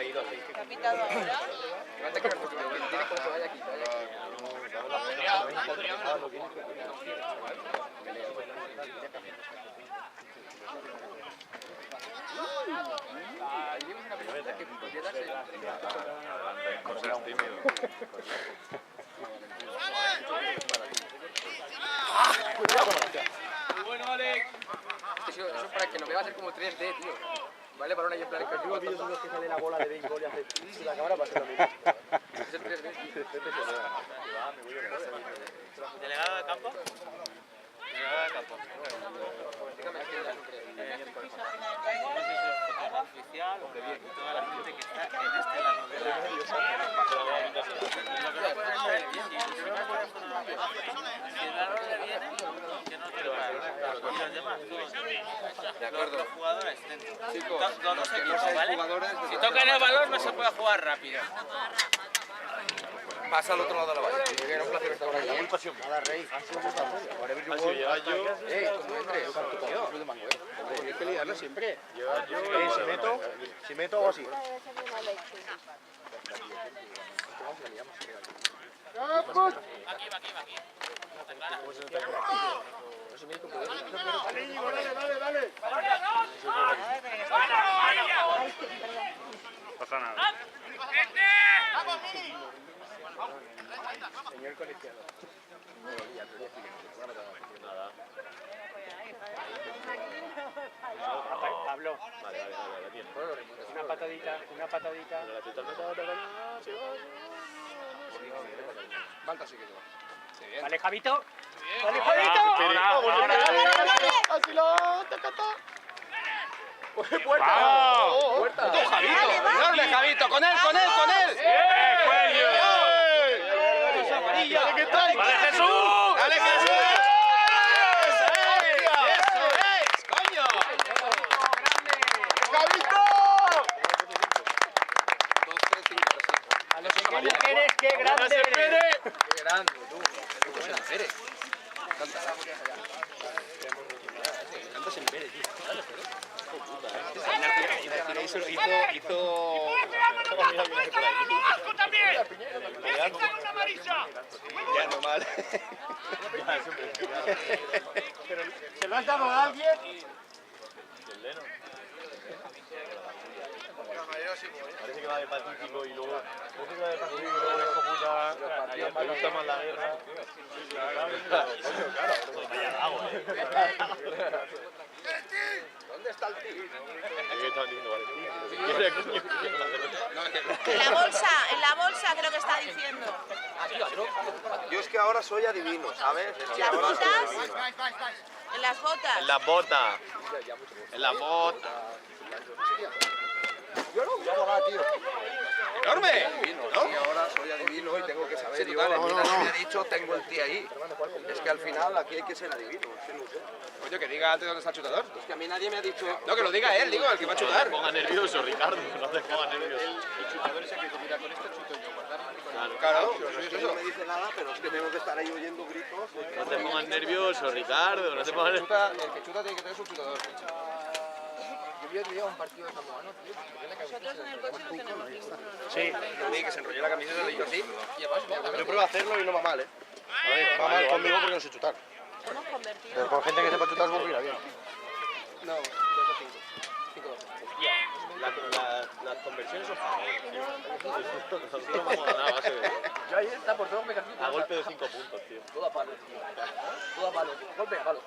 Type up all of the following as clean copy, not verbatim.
¿Ha pitado ahora? Bueno, Alex. Eso es para que no me va a hacer como 3D, tío. Vale, para una y en plan Yo vídeos en los que sale la bola de béisbol y hace y la cámara va a ser lo mismo. es el 3D, tío. ¿Delegado de campo? Delegado de campo. Dígame, es que ya no creo. Oficial, toda la gente que está en este lado de la si el árbol le viene, que no quiero parar. Y los demás, De acuerdo. los jugadores dentro. Chicos, Dos los que no equipos, seáis ¿vale? jugadores... Si tocan el balón no se puede jugar rápido. Pasa al otro lado de la valla. Era un placer estar por aquí. Nada, Rey. Como entre, tío. Hay que liarlo siempre. Si meto hago así. Aquí. Dale. Pasa nada. Señor colegiado. Pablo. Vale, la tiene. Una patadita. Falta sí que lleva. Sí, bien. Vale, Javito. Vale, Ahora. ¡Puerta! ¡Javito! ¡Enorme, Javito! ¡Con él! ¡Cuello! ¡Vale, Jesús! ¡Dale, Jesús! ¡Eso es! ¡Coño! ¡Javito! 2, 3, 5, 6. A lo pequeño que eres, qué grande eres. ¡Qué grande, tú! ¡Qué buena eres! Cantas en Pérez, tío. Hizo... Ya no mal. Pero ¿se lo has dado a alguien? Parece que va de pacífico y luego... Parece que va de pacífico y luego es como puta... Me gusta más la guerra. ¿Dónde está el tío? En la bolsa creo que está diciendo. Yo es que ahora soy adivino, ¿sabes? ¿Las botas? En las botas. En la bota. En la bota. Yo no va, tío. ¡Enorme! ¿No? Y ahora soy adivino y tengo que saber. Sí, total, Mira, si me ha dicho, tengo el tío ahí. Es que al final aquí hay que ser adivino. Es que no sé. Coño, que diga antes dónde está el chutador. Es que a mí nadie me ha dicho... No, que lo diga él, digo, el que va a No te chutar. pongas nervioso, Ricardo. No te pongas nervioso. El chutador es el que mira con este chuto yo, guardarla ni con Claro. Claro, Pero es que no me dice nada, pero es que tengo que estar ahí oyendo gritos. No te pongas nervioso, Ricardo. No te pongas nervioso. El que chuta tiene que tener su chutador. Yo vi otro día un partido de Zamorano, tío. Nosotros en el coche no tenemos ninguno. Sí, Sí, que se enrolló la camiseta, le hizo así. Y además, yo pruebo a hacerlo y no va mal, ¿eh? A ver, va mal conmigo porque no sé chutar. Hemos convertido. Pero con gente que sepa chutar, pues mira bien. No, 2 a 5. 5 Las conversiones son para nosotros no vamos a ganar a base de... Yo ahí está por todo, me casquito. A golpe de 5 puntos, tío. Todo a palo, tío. Todo a palo. Golpe a palo.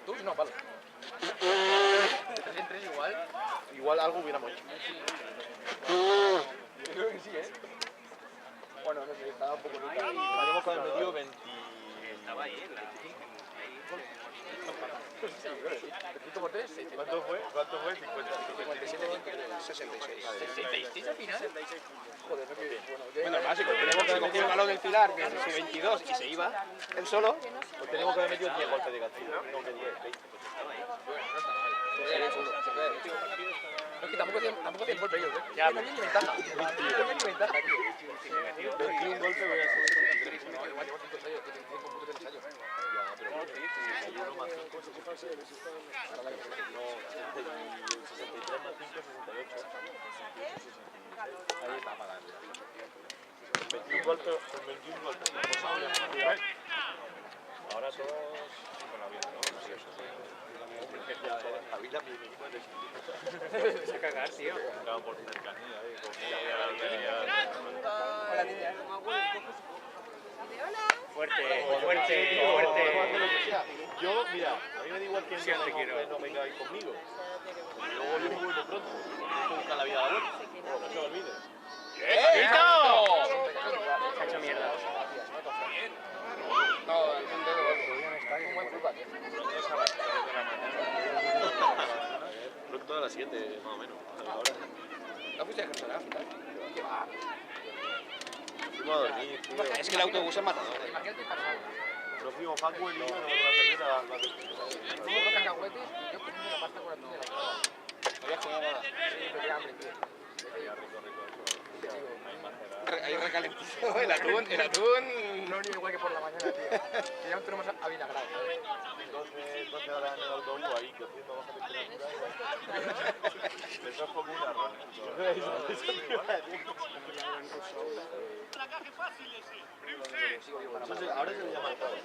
Tú no, palo. 3 en 3 igual. Igual algo hubiéramos hecho. Yo creo que sí, ¿eh? Bueno, no sé, estaba un poco rica. Haremos con el medio 20... Estaba ahí, en la... 5 por 3, ¿Cuánto fue? 50. 57, 66. 66 al final. Joder, no que... Bueno, básico, tenemos que haber metido el balón del pilar, que es 22, y se iba él solo. Pues tenemos que haber metido 10 golpes de castigo. No, que 10, 20. Bueno, no está mal. Se puede. No, es que tampoco tienen golpe ellos, ¿eh? Ya, No tienen ni ventaja. No tienen ni ventaja, tío. 21 golpes voy a hacer. No, igual llevo 5 ensayos, tienen 5.3 ensayos. Ya, pero bueno, 61 más 5, 63 más 5, 68. golpes, con 21 golpes. Ahora todos con la vida, ¿no? Sí, eso sí. La vida mi equipo es de Se cagar, tío. Claro, por cercanía, con Fuerte, fuerte. Yo, mira, a mí me da igual que Sí, te quiero. no vengáis conmigo. Luego yo vuelvo pronto. Hay que buscar la vida a la vuelta. No se olvides. Se ha hecho mierda. No, es un dedo, un buen fútbol, tío. Pronto a las 7, más o menos. Ahora. ¿No fuiste a Gerson al final? ¿Qué va? Fuimos a dormir. Es que el autobús es matador. Imagínate para nada. Nos fuimos Paco y yo, nos fuimos a cerveza. Luego dos cacahuetes, yo comiendo la pasta con la tuya. No había comido nada. Sí, pero qué hambre, tío. Ahí recalentito, el atún. No ni igual que por la mañana, tío. Que ya tenemos avinagrado. 12 horas en el autobús ahí, cogiendo baja temperatura. Eso es como un arroz. Ahora se le llama el todo.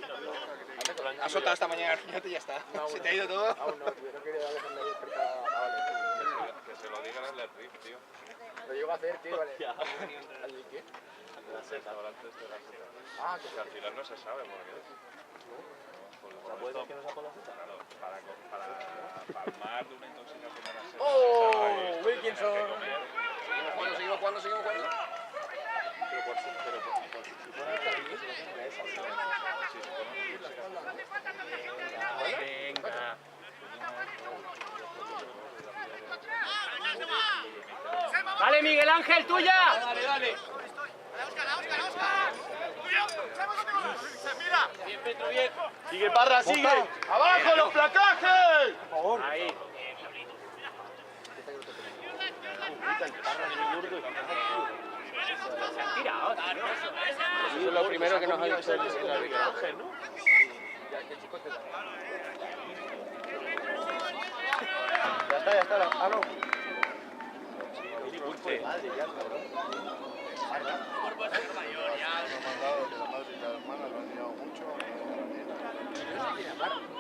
Ha soltado esta mañana, fíjate, y ya está. Se te ha ido todo. Aún no, tío. No quería darle con la despertada a Vale. Que se lo digan al RIF, tío. Lo llego a hacer, tío, vale. ¿Al de qué? La seta, ahora antes de la seta. Ah, que Que al final no se sabe por qué es. ¿Puede decir que no sacó la seta? Claro, para palmar de una intoxicación de la seta. ¡Oh! Wilkinson. Seguimos jugando. Pero por si fuera Venga. Vale, Miguel Ángel, tuya. Dale. Bien, Petro, bien. ¡Sigue, Parra, sigue! ¡Abajo los placajes! Ahí. Se han tirado, tío. Eso es lo primero que nos ha dicho el árbitro. ¿no? Ya está. Ah, no. Madre, ya, cabrón.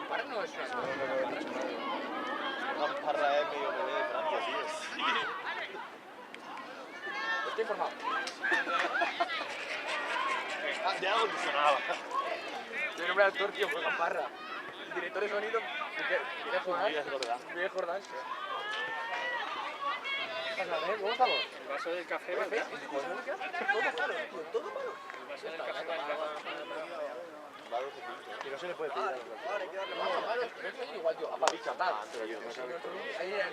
Para no es una Parra es medio bebé de Francia, tío. Estoy informado. Ya donde sonaba. Yo nombre al actor, tío, fue Gamparra. El director de sonido, Miguel Jordán. ¿Cómo estamos? El vaso del café, ¿verdad? Todo malo, tío, todo malo. El vaso del café, ¿verdad? Que no se le puede pedir a los Igual, tío, a Pavicha, tal. Ahí en el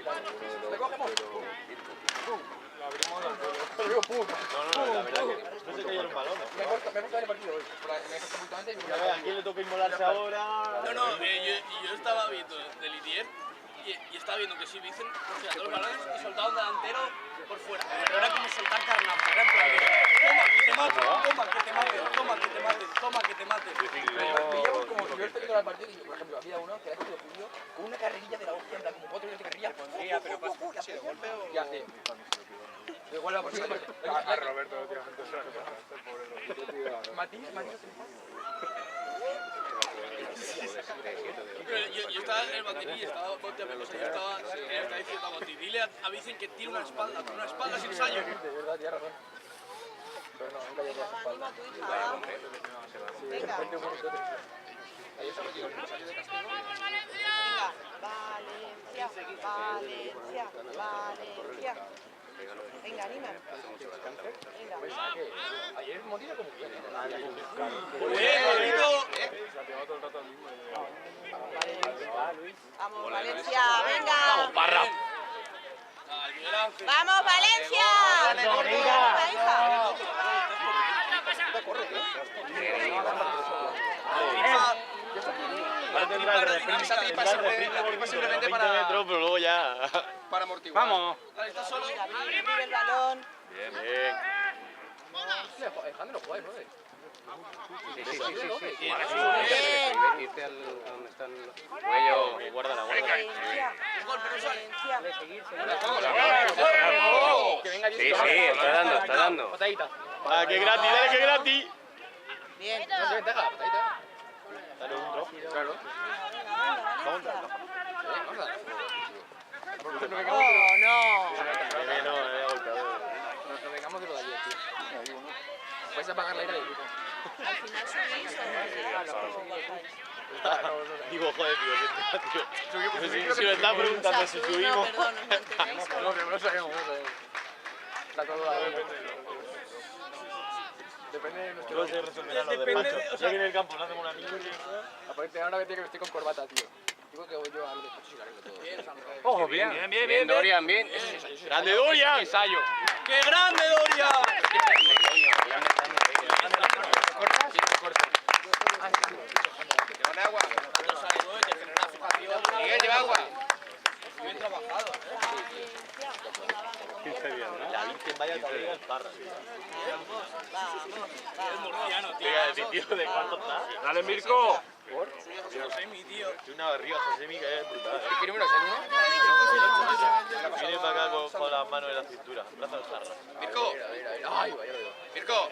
¿le cogemos? ¡Pum! Lo abrimos ¡pum! No, la verdad que no se cayeron balones. Me gusta ver el partido hoy. Me gusta mucho y A ver, ¿a quién le toca inmolarse ahora? No, yo estaba viendo de Litier y estaba viendo que si dicen todos los balones y soltaba un delantero por fuera. Pero era como soltar carnaza. Era en plan de, toma, que te mate, toma, que te mate, toma, que te mate, toma, que te mate. Veíamos como si yo estoy viendo el partido y, por ejemplo, había uno que era de Julio con una carrerilla de la hostia, en plan como 4 de carrerilla. Pero pasa así de golpe o... ¿Qué hace? Igual va por siempre. A Roberto lo tiras antes. Matías. Yo estaba en el banderín y estaba Bote, yo estaba diciendo a Bote, dile a Vicen que tire una espalda sin ensayo. De verdad, tienes razón. Pero no, nunca llegó a su espalda. Venga. Ahí está metido el ensayo de castigo. Valencia. Venga, anima. Venga. Ayer Montilla como que Vamos, Valencia, venga. Parra. ¡Vamos, Valencia! Venga. Esa tripa simplemente para 20 metros, pero luego ya. para amortiguar. Vamos. Está solo. Vive el balón. Bien. Alejandro no juega, ¿no? Sí. Bien. Irte a donde están los cuellos. Guárdala. Valencia. Gol, pero Valencia. Que venga Sí, Sí, está dando, está dando. Patadita. Ah, que gratis, dale que gratis. Bien. No se ventaja, patadita. Dale un drop. Claro. Vamos a Vamos a dar. Oh, no. Nos vengamos de lo de ayer, tío. Vais a pagar la ira del grupo. Al final subís o Digo, joder, tío, si me está preguntando si subimos. Perdón, ¿os mantenéis o No, que no sabemos, no sabemos. La cosa depende de nuestro... Luego se resolverá lo del Pancho. Ya que en el campo no hacemos una mierda. Aparte, ahora que estoy con corbata, tío. Digo que voy yo a lo de Pancho y lo arreglo todo. Ojo, bien. Bien, Dorian, bien. ¡Grande Dorian! Ensayo. ¡Qué grande, Doria! Llevan agua. Miguel, lleva agua. Bien trabajado, La Virgen vaya tablera el parra. Es murciano, tío. Tío, ¿de cuánto está? ¡Dale, Mirko! Josemi, tío. Tiene una barriga, Josemi, que es brutal. ¿Qué número es el 1? Viene para acá con las manos en la cintura. Brazo al jarra. Mirko. Ay, vaya, lo veo. Mirko.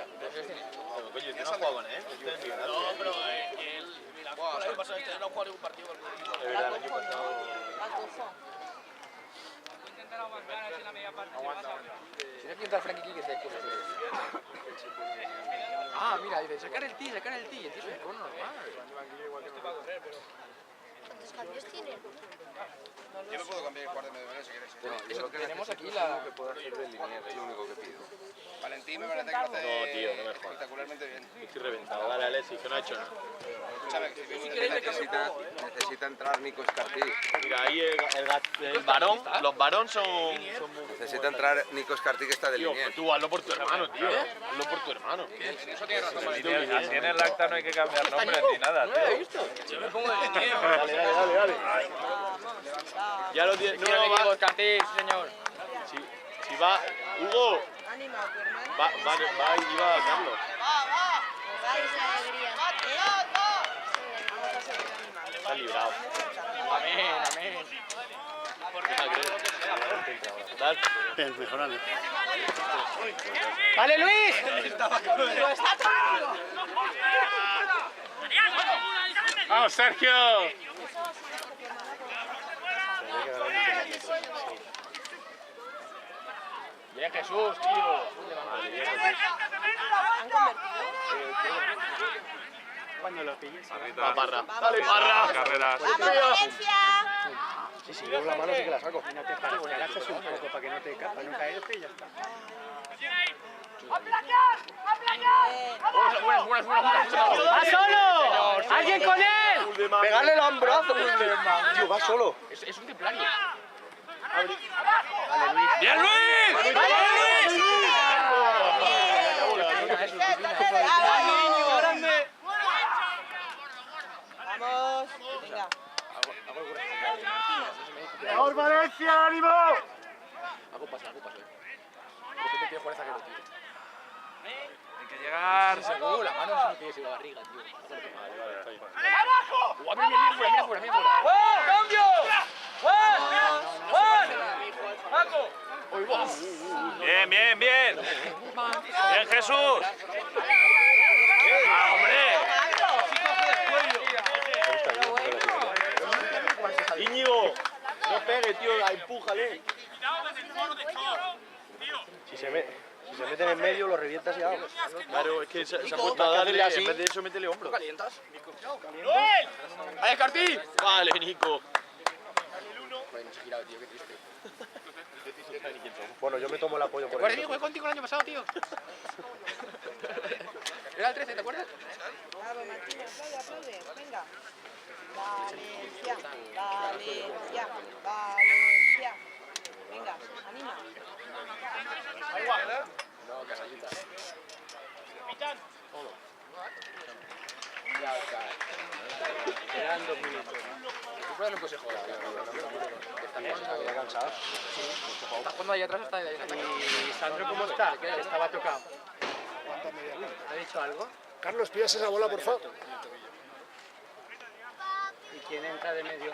Coño, ¿usted no ha jugado con él? Usted es bien, No, pero él... Mira, por el año pasado no jugar un partido con el equipo. de verdad, el equipo está... Tienes que entrar Frankie Kiki que se cosas. Ah, mira, dice, sacar el ti, sacar el ti. El ti es un cono normal. ¿Cuántos cambios tiene? Yo me puedo cambiar el cuarto de medio si quieres. Eso, tenemos aquí la... que puedo hacer de línea, es lo único que pido. Valentín me parece que lo hace No, tío, no me jodas. espectacularmente bien. Estoy reventado. Dale, Alexis, que no ha hecho nada. Escúchame, que necesita entrar Nico Escartí. Mira, ahí el varón, los varón son muy... Necesita entrar Nico Escartí que está de Tío, línea. pues tú hazlo por tu hermano, tío. Hazlo por tu hermano. Eso tiene razón, Así en el acta no hay que cambiar nombres ni nada, ¿No lo he tío. visto? Yo me pongo de línea. Dale. Ya lo tienes. Mira, No, Diego va. Escartí, sí, señor. Si va... Hugo. Anima a tu hermano. Va, iba Carlos. Dais alegría. Vamos a seguir animando. Está librado. Amén, amén. Dale. ¡Vale, Luis! ¡Vamos, Sergio! Bien, Jesús, tío. ¿Han convertido? Cuando lo pilles. Parrita. Va, Parra. Dale, Parra. Carreras. ¡Vamos, Valencia! Sí, Sí, yo la mano sí que la saco. No te pares, te agachas un poco para que no te para no caerte y ya está. Buenas. ¡Va solo! ¡Alguien con él! Pegarle el hombrozo, tío, va solo. Es un templario. ¡Bien, Luis! ¡Vamos! ¡Grande! ¡Vamos! Venga. ¡Mejor Valencia, ánimo! Hago paso. De repente tiene fuerza que lo tire. Hay que llegar. Seguro, la mano no tiene la barriga, tío. ¡Abajo! Mira fuera. ¡Cambio! Bien. Bien, Jesús. ¡Ah, hombre! Íñigo, no pegue, tío, empújale. Si se mete en el medio, lo revientas y vamos. Claro, es que se ha puesto a darle, en vez de eso, métele hombro. ¿Calientas? ¡Noel! ¡Ahí, Escartí! Vale, Nico. Joder, no se ha girado, tío, qué triste. Bueno, yo me tomo el apoyo por ¿Te acuerdas, eso. Diego? Jugué contigo el año pasado, tío. Era el 13, ¿te acuerdas? Bravo, Martínez, aplaude. Venga. Valencia. Venga, anima. No, Casallita. Ya está. Quedan 2 minutos. Tú puedes darle un consejo. Está cansado. Está jugando ahí atrás hasta ahí. ¿Y Sandro cómo está? Estaba tocado. ¿Te ha dicho algo? Carlos, pidas esa bola, por favor. ¿Y quién entra de medio?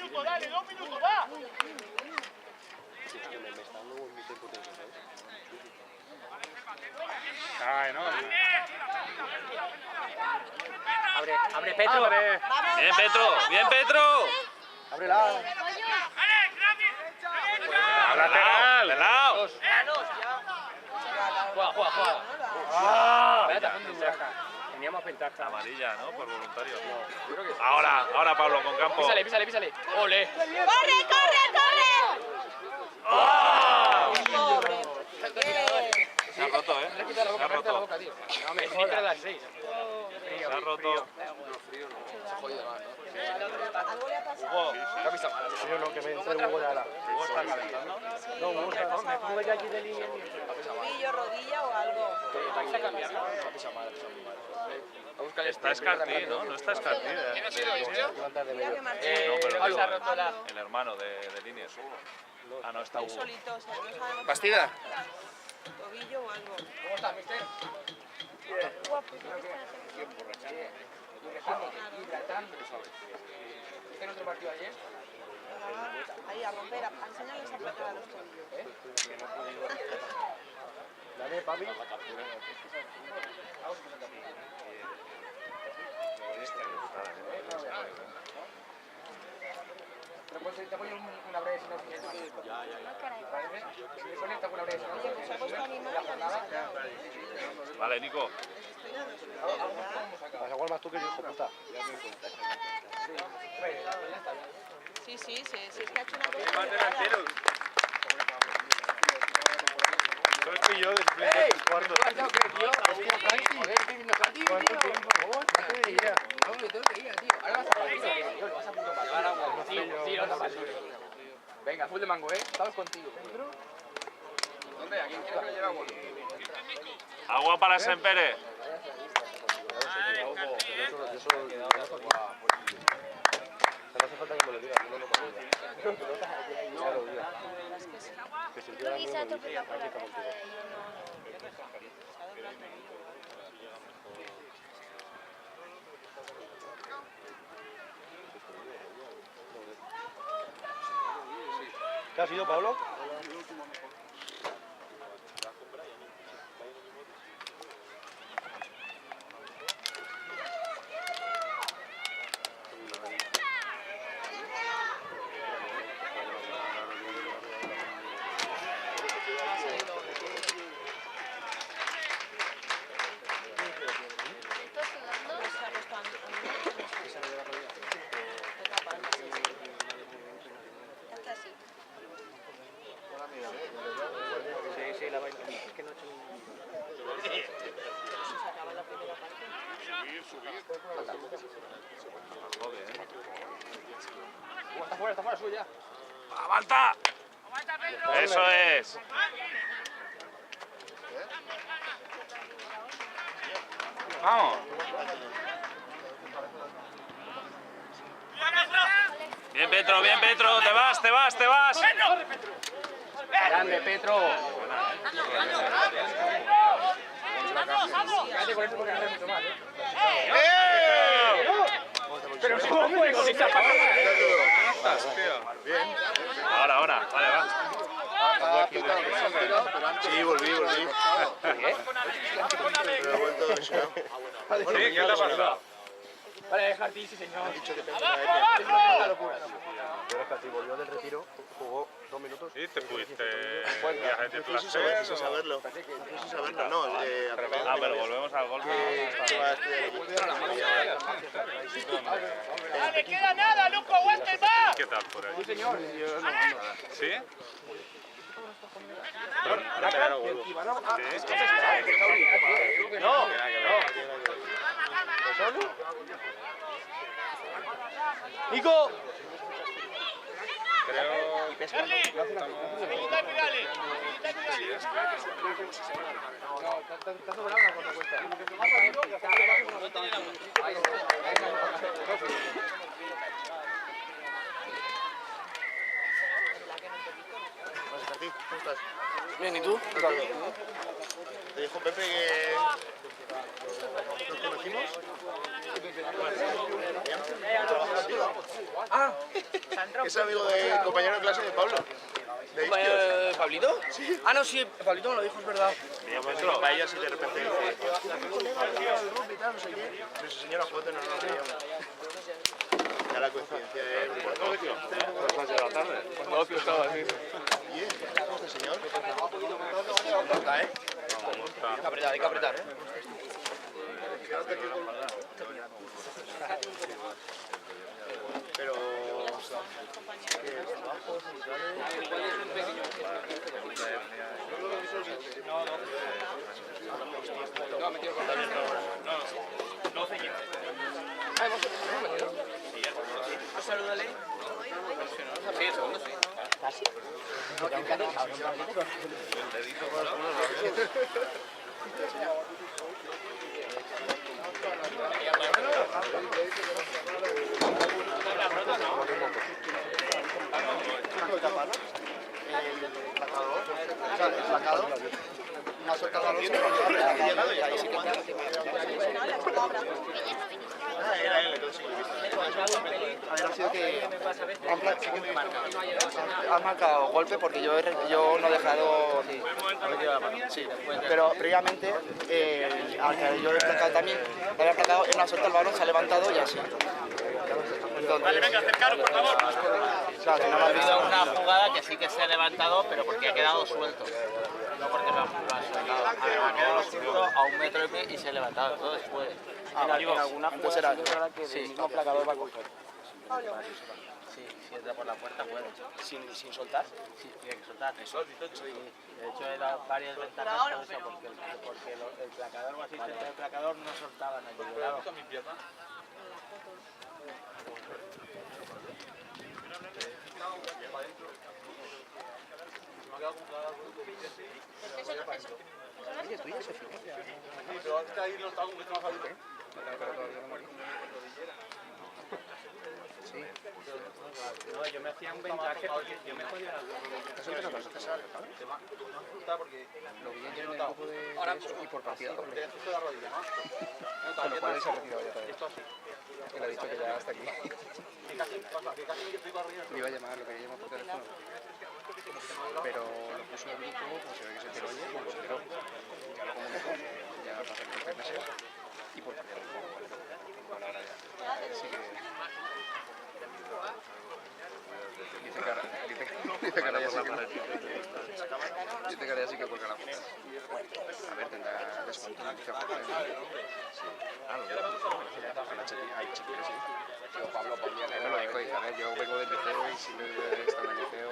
minutos, dale, 2 minutos, va. Ay, no. Abre Petro. Bien, Petro. Bien, Petro. Ábrela. ¡Al lateral! De lado. Juega. ¡Ah! Teníamos ventaja. Amarilla, ¿no? Por voluntario. Yo creo que sí. Ahora Pablo con campo. Písale. Ole. ¡Corre! ¡Ah! ¡Pobre! Se ha roto, ¿eh? Le he quitado Se ha la roto. boca, tío. No, me entra a las 6. Se ha roto. Algo le ha pasado. Hugo. ¿Qué ha visto mal? Sí, no, que me entre Hugo de ala. Hugo está calentando. No, Hugo está. Me pongo ya aquí de línea. Tobillo, rodilla o algo. Está Escartí, ¿no? No está Escartí. Mira que marcha. No, pero Pablo. digo, el hermano de líneas. Ah, no, está Hugo. Solito, o sea, no sabemos. Bastida. Tobillo o algo. ¿Cómo estás, mister? Hidratando, ¿sabes? ¿Viste en otro partido ayer? Venga, va. Ahí, a romper. Enséñales a apretar a los tobillos. Dale, papi. Te pones una breve si no tienes más. ¿Parece? Si le pones, te pones una breve si no Oye, pues se ha puesto animal y a mí se ha quedado. Vale, Nico. Vas a jugar más tú que yo, hijo puta. Sí, es que ha hecho una cosa muy rara. Todo el pillo de suplente cuarto. ¿Cuánto tiempo? Joder, estoy viendo Santi, tío. No te diría. No, me tengo que ir, tío. Ahora vas a partido, tío. Vas a punto partido. Sí, vas a partido. Venga, full de mango, Estamos contigo. ¿Dónde? ¿A quién quieres que le lleve agua? Agua para Sempere. No hace falta que me lo digas, yo no lo puedo decir. Ya lo diga. Que si yo ahora mismo lo dice, aquí está contigo. ¿Qué ha sido, Pablo? Sí, la vaina. Es que no he hecho Está fuera, suya. ¡Aguanta! Eso es. Vamos. Bien, Petro. Te vas. Grande, Petro. Cállate con eso porque no haces mucho más, Pero ¿cómo puede con esa Ahora. Vale, va. Sí, volví. Pero he vuelto lesionado. ¿Qué te ha pasado? Vale, dejar ti, sí, señor. Es una locura. Yo era que volvió del retiro, jugó 2 minutos. Sí, te fuiste viaje de No sé placer. saberlo. No, Ah, pero volvemos al golpe. ¡No le queda nada, loco! ¡Aguante más! ¿Qué tal por ahí? Sí, señor. ¿Sí? No. ¡Nico! Creo... ¡Felicita Pirale! No, está sobrado una cosa cuenta. ¿Cómo estás? Bien, ¿y tú? Te dijo Pepe que nos conocimos. Ah, Es amigo de compañero de clase de Pablo. ¿De Istios? ¿Pablito? Sí. Ah, no, sí, Pablito me lo dijo, es verdad. Maestro, vaya si de repente dice... Nos enseñó la foto, no nos veíamos. Ya la coincidencia es... ¿Pues vas a la tarde? No, que estaba así. ¿Y este señor? Está, ¿eh? Hay que apretar, ¿eh? Pero... No, me quiero contar. Salúdale. Sí, el segundo sí. Una suelta la luz, y ahí sí que Era él, entonces. ha sido que ha marcado golpe porque yo no he dejado sí, pero previamente al que yo he destacado también le había atacado en una suelta el balón, se ha levantado y así. Entonces, Vale, venga, acercaros, por favor. claro, si no lo Ha has visto, habido una jugada que sí que se ha levantado, pero porque ha quedado suelto. No porque lo ha soltado. Ha quedado suelto a 1 metro y medio y se ha levantado. Entonces puede. en alguna Entonces jugada era- es verdad que el mismo placador va a coger. Sí, si entra por la puerta puede. Sin soltar. Sí, tiene que soltar. Sí. De hecho, he dado varias ventajas por eso, porque el placador o asistente del placador no soltaban el liberado. No, yo me hacía un vendaje porque yo me jodía las dos rodillas. Lo vi ayer en el grupo de eso y por partida doble. Con lo cual se ha retirado ya todavía. Él ha dicho que ya hasta aquí. Me iba a llamar, lo quería llamar por teléfono. Pero lo puso en el grupo, pues se ve que se enteró ayer, bueno, se enteró. Ya lo comunicó, ya pasó el 3 meses. Y por partida doble. Bueno, ahora ya. Así que... Dice que ahora ya sí que... Dice que ahora ya sí que cuelga la puta. A ver, tendrá descuento. Hay chiquillos, sí. Pero Pablo ponía, me lo dijo, dice, a ver, yo vengo del liceo y si no he estado en el liceo